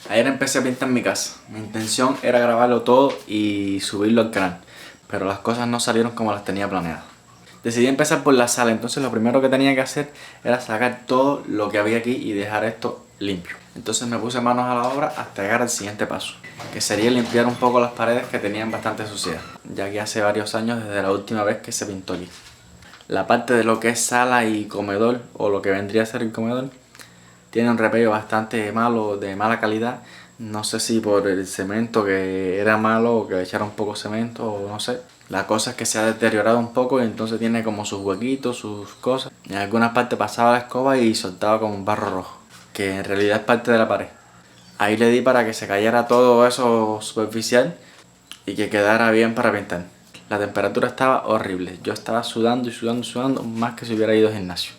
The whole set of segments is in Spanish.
Ayer empecé a pintar mi casa. Mi intención era grabarlo todo y subirlo al canal, pero las cosas no salieron como las tenía planeadas. Decidí empezar por la sala, entonces lo primero que tenía que hacer era sacar todo lo que había aquí y dejar esto limpio. Entonces me puse manos a la obra hasta llegar al siguiente paso, que sería limpiar un poco las paredes que tenían bastante suciedad, ya que hace varios años desde la última vez que se pintó aquí. La parte de lo que es sala y comedor, o lo que vendría a ser el comedor, tiene un repello bastante malo, de mala calidad. No sé si por el cemento que era malo o que le echaron poco cemento o no sé. La cosa es que se ha deteriorado un poco y entonces tiene como sus huequitos, sus cosas. En algunas partes pasaba la escoba y soltaba como un barro rojo, que en realidad es parte de la pared. Ahí le di para que se cayera todo eso superficial y que quedara bien para pintar. La temperatura estaba horrible. Yo estaba sudando y sudando y sudando más que si hubiera ido al gimnasio.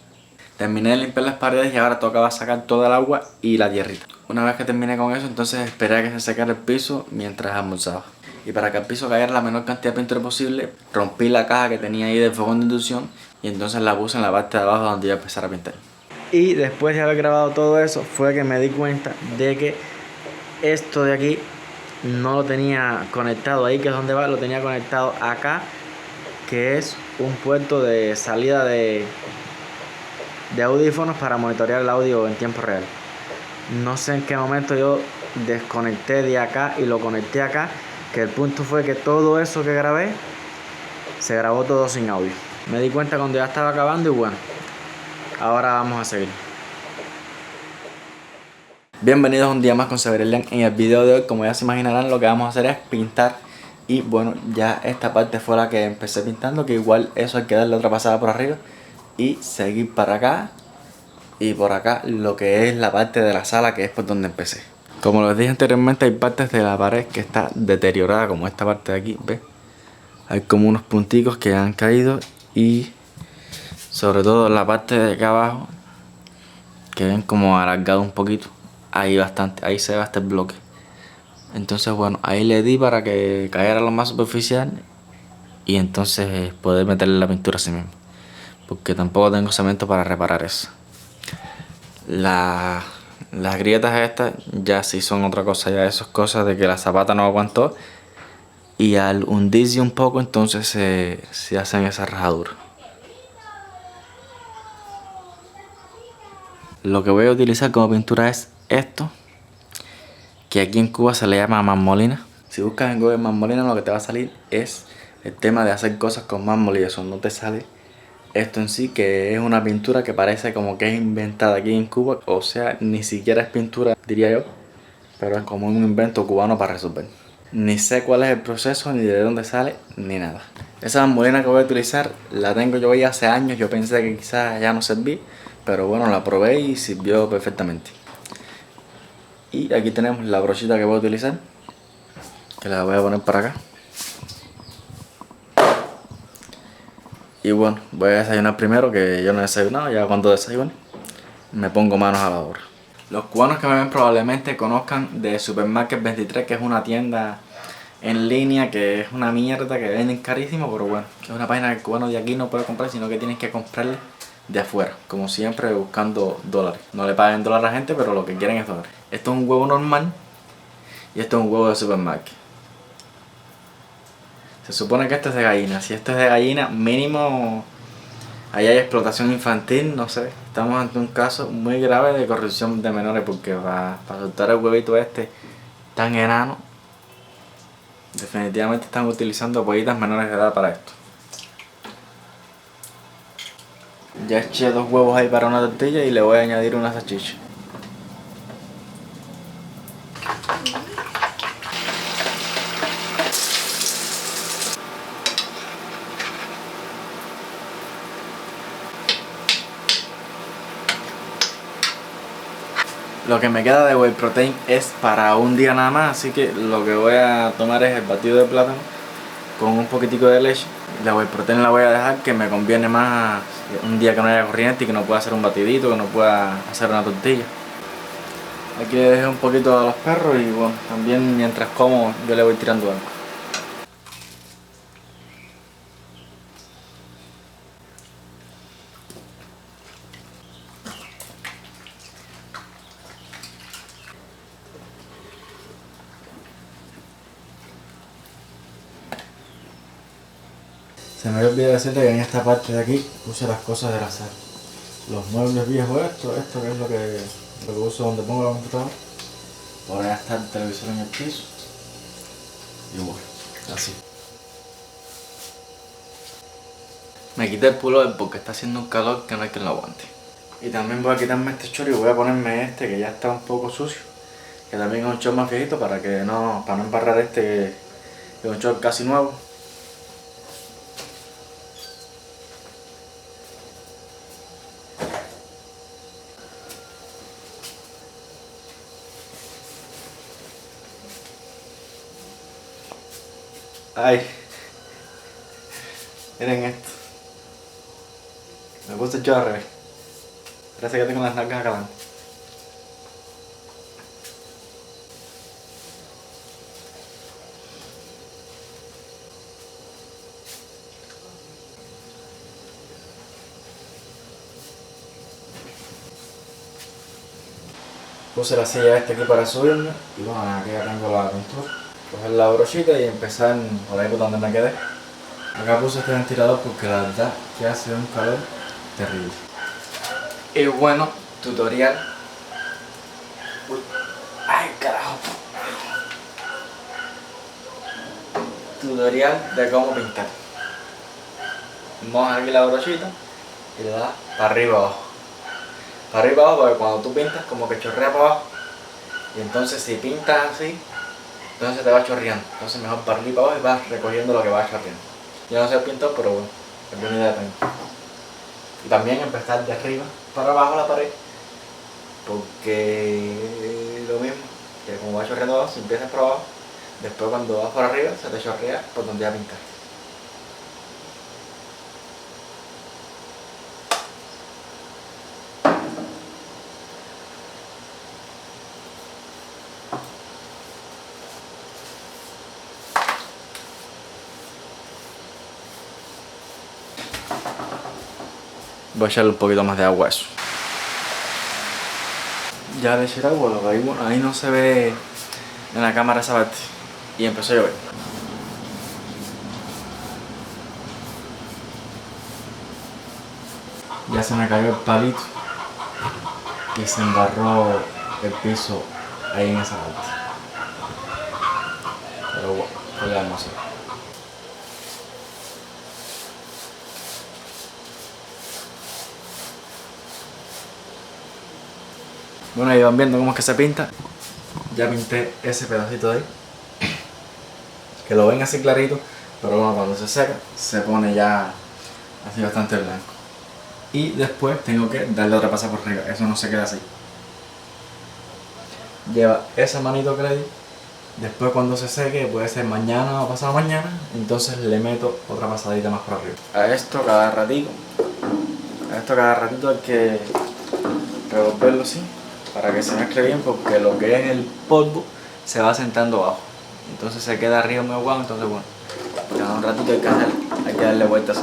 Terminé de limpiar las paredes y ahora tocaba sacar toda el agua y la tierrita. Una vez que terminé con eso, entonces esperé a que se secara el piso mientras almorzaba. Y para que el piso cayera la menor cantidad de pintura posible, rompí la caja que tenía ahí del fogón de inducción y entonces la puse en la parte de abajo donde iba a empezar a pintar. Y después de haber grabado todo eso, fue que me di cuenta de que esto de aquí no lo tenía conectado ahí, que es donde va, lo tenía conectado acá, que es un puerto de salida de audífonos para monitorear el audio en tiempo real. No sé en qué momento yo desconecté de acá y lo conecté acá, que el punto fue que todo eso que grabé se grabó todo sin audio. Me di cuenta cuando ya estaba acabando y bueno, ahora vamos a seguir. Bienvenidos un día más con Severelian. En el video de hoy, como ya se imaginarán, lo que vamos a hacer es pintar. Y bueno, ya esta parte fue la que empecé pintando, que igual eso hay que darle otra pasada por arriba y seguir para acá. Y por acá lo que es la parte de la sala, que es por donde empecé. Como les dije anteriormente, hay partes de la pared que está deteriorada, como esta parte de aquí, ¿ves? Hay como unos punticos que han caído y sobre todo la parte de acá abajo, que ven como alargado un poquito. Ahí bastante, ahí se ve hasta el bloque. Entonces bueno, ahí le di para que cayera lo más superficial y entonces poder meterle la pintura así mismo, porque tampoco tengo cemento para reparar eso. Las grietas estas ya sí son otra cosa, ya eso es cosa de que la zapata no aguantó y al hundirse un poco entonces se hacen esas rajaduras. Lo que voy a utilizar como pintura es esto, que aquí en Cuba se le llama marmolina. Si buscas en Google marmolina, lo que te va a salir es el tema de hacer cosas con mármol y eso, no te sale esto en sí, que es una pintura que parece como que es inventada aquí en Cuba. O sea, ni siquiera es pintura, diría yo, pero es como un invento cubano para resolver. Ni sé cuál es el proceso, ni de dónde sale, ni nada. Esa marmolina que voy a utilizar la tengo yo ya hace años. Yo pensé que quizás ya no servía, pero bueno, la probé y sirvió perfectamente. Y aquí tenemos la brochita que voy a utilizar, que la voy a poner para acá. Y bueno, voy a desayunar primero, que yo no he desayunado. Ya cuando desayune me pongo manos a la obra. Los cubanos que me ven probablemente conozcan de Supermarket 23, que es una tienda en línea que es una mierda, que venden carísimo, pero bueno, es una página que el cubano de aquí no puede comprar, sino que tienes que comprarle de afuera, como siempre buscando dólares. No le paguen dólares a la gente, pero lo que quieren es dólares. Esto es un huevo normal y esto es un huevo de supermarket. Se supone que este es de gallina. Si este es de gallina, mínimo ahí hay explotación infantil, no sé. Estamos ante un caso muy grave de corrupción de menores, porque para soltar el huevito este tan enano, definitivamente están utilizando pollitas menores de edad para esto. Ya eché 2 huevos ahí para una tortilla y le voy a añadir una salchicha. Lo que me queda de whey protein es para un día nada más, así que lo que voy a tomar es el batido de plátano con un poquitico de leche. La whey protein la voy a dejar, que me conviene más un día que no haya corriente y que no pueda hacer un batidito, que no pueda hacer una tortilla. Aquí le dejé un poquito a los perros y bueno, también mientras como yo le voy tirando algo. Se me olvidó decirte que en esta parte de aquí puse las cosas de la sala. Los muebles viejos, esto que es lo que uso donde pongo la computadora. Por allá está el televisor en el piso. Y bueno, así. Me quité el pullover porque está haciendo un calor que no hay quien lo aguante. Y también voy a quitarme este short y voy a ponerme este que ya está un poco sucio. Que también es un short más viejito para no embarrar este que es un short casi nuevo. Ay, miren esto. Me puse el short al revés. Parece que tengo las nalgas acá adelante. Puse la silla esta aquí para subirme y bueno, aquí ya tengo la pintura. Coger la brochita y empezar por ahí por donde me quedé. Acá puse este ventilador porque la verdad que hace un calor terrible. Y bueno, tutorial. Uy. Ay, carajo. Tutorial de cómo pintar. Mojas aquí la brochita y le das para arriba abajo. Para arriba abajo porque cuando tú pintas como que chorrea para abajo. Y entonces si pintas así, entonces te va chorreando. Entonces mejor para arriba abajo y vas recogiendo lo que va chorreando. Yo no soy pintor, pero bueno, es buena idea también. Y también empezar de arriba para abajo la pared. Porque lo mismo, que como va chorreando abajo, si empiezas por abajo, después cuando vas por arriba se te chorrea por donde ya pintaste. Voy a echarle un poquito más de agua a eso. Ya le eché el agua, lo que ahí no se ve en la cámara esa parte. Y empezó a llover. Ya se me cayó el palito y se embarró el piso ahí en esa parte. Pero bueno, pues ya no sé. Bueno, ahí van viendo cómo es que se pinta. Ya pinté ese pedacito de ahí. Que lo ven así clarito, pero bueno, cuando se seca, se pone ya así bastante blanco. Y después tengo que darle otra pasada por arriba, eso no se queda así. Lleva esa manito que le di. Después cuando se seque, puede ser mañana o pasado mañana, entonces le meto otra pasadita más por arriba. A esto cada ratito hay que revolverlo así, para que se mezcle bien, porque lo que es el polvo se va sentando abajo. Entonces se queda arriba muy guau, entonces bueno, cada un ratito hay que darle vueltas.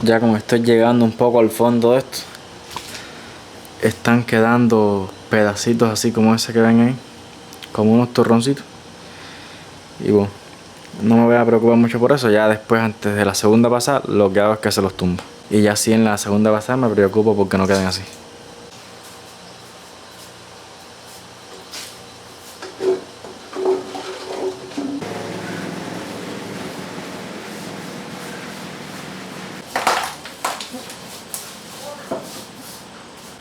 Ya como estoy llegando un poco al fondo de esto, están quedando pedacitos así como ese que ven ahí, como unos turroncitos. Y bueno, no me voy a preocupar mucho por eso, ya después antes de la segunda pasada lo que hago es que se los tumbo. Y ya así en la segunda pasada me preocupo porque no queden así.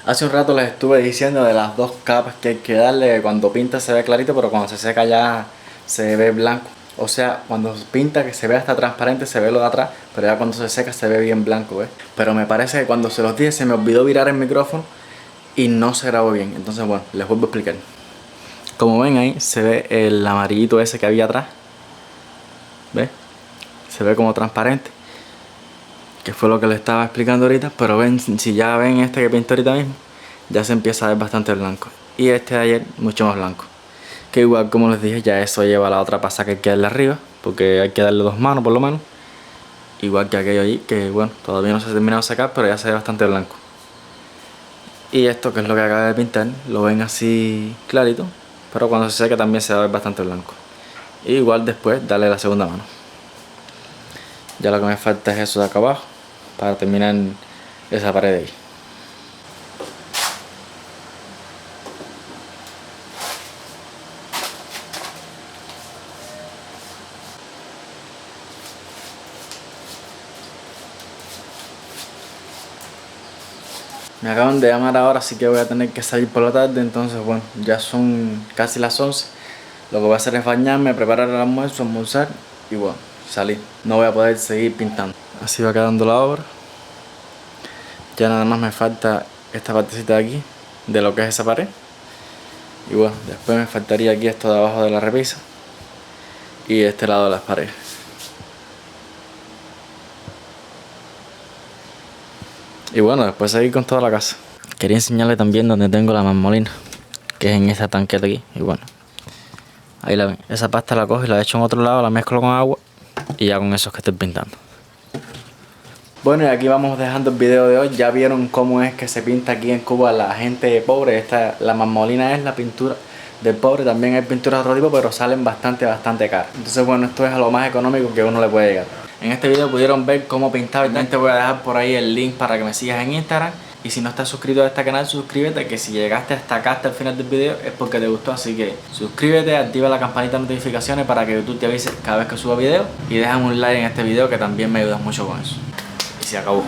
Hace un rato les estuve diciendo de las dos capas que hay que darle. Cuando pinta se ve clarito, pero cuando se seca ya se ve blanco. O sea, cuando pinta que se ve hasta transparente se ve lo de atrás, pero ya cuando se seca se ve bien blanco, ¿ves? Pero me parece que cuando se los dije se me olvidó virar el micrófono y no se grabó bien. Entonces bueno, les vuelvo a explicar. Como ven ahí se ve el amarillito ese que había atrás. ¿Ves? Se ve como transparente. Que fue lo que les estaba explicando ahorita, pero ven, si ya ven este que pinto ahorita mismo, ya se empieza a ver bastante blanco. Y este de ayer, mucho más blanco. Que igual, como les dije, ya eso lleva a la otra pasada que hay que darle arriba, porque hay que darle dos manos por lo menos. igual que aquello allí, que bueno, todavía no se ha terminado de sacar, pero ya se ve bastante blanco. Y esto, que es lo que acabo de pintar, lo ven así clarito, pero cuando se seque también se va a ver bastante blanco. Y igual después darle la segunda mano. Ya lo que me falta es eso de acá abajo, para terminar esa pared de ahí. Me acaban de llamar ahora, así que voy a tener que salir por la tarde. Entonces bueno, ya son casi las 11. Lo que voy a hacer es bañarme, preparar el almuerzo, almorzar y bueno, salir. No voy a poder seguir pintando. Así va quedando la obra. Ya nada más me falta esta partecita de aquí, de lo que es esa pared. Y bueno, después me faltaría aquí esto de abajo de la repisa y este lado de las paredes. Y bueno, después seguir con toda la casa. Quería enseñarle también donde tengo la marmolina, que es en esta tanqueta aquí. Y bueno, ahí la ven. Esa pasta la cojo y la echo en otro lado, la mezclo con agua y ya con eso es que estoy pintando. Bueno, y aquí vamos dejando el video de hoy. Ya vieron cómo es que se pinta aquí en Cuba la gente pobre. La marmolina es la pintura del pobre. También hay pinturas de otro tipo, pero salen bastante caras. Entonces bueno, esto es a lo más económico que uno le puede llegar. En este video pudieron ver cómo pintaba. También te voy a dejar por ahí el link para que me sigas en Instagram. Y si no estás suscrito a este canal, suscríbete, que si llegaste hasta acá, hasta el final del video, es porque te gustó. Así que suscríbete, activa la campanita de notificaciones para que YouTube te avise cada vez que suba video. Y déjame un like en este video, que también me ayudas mucho con eso. Y se acabó.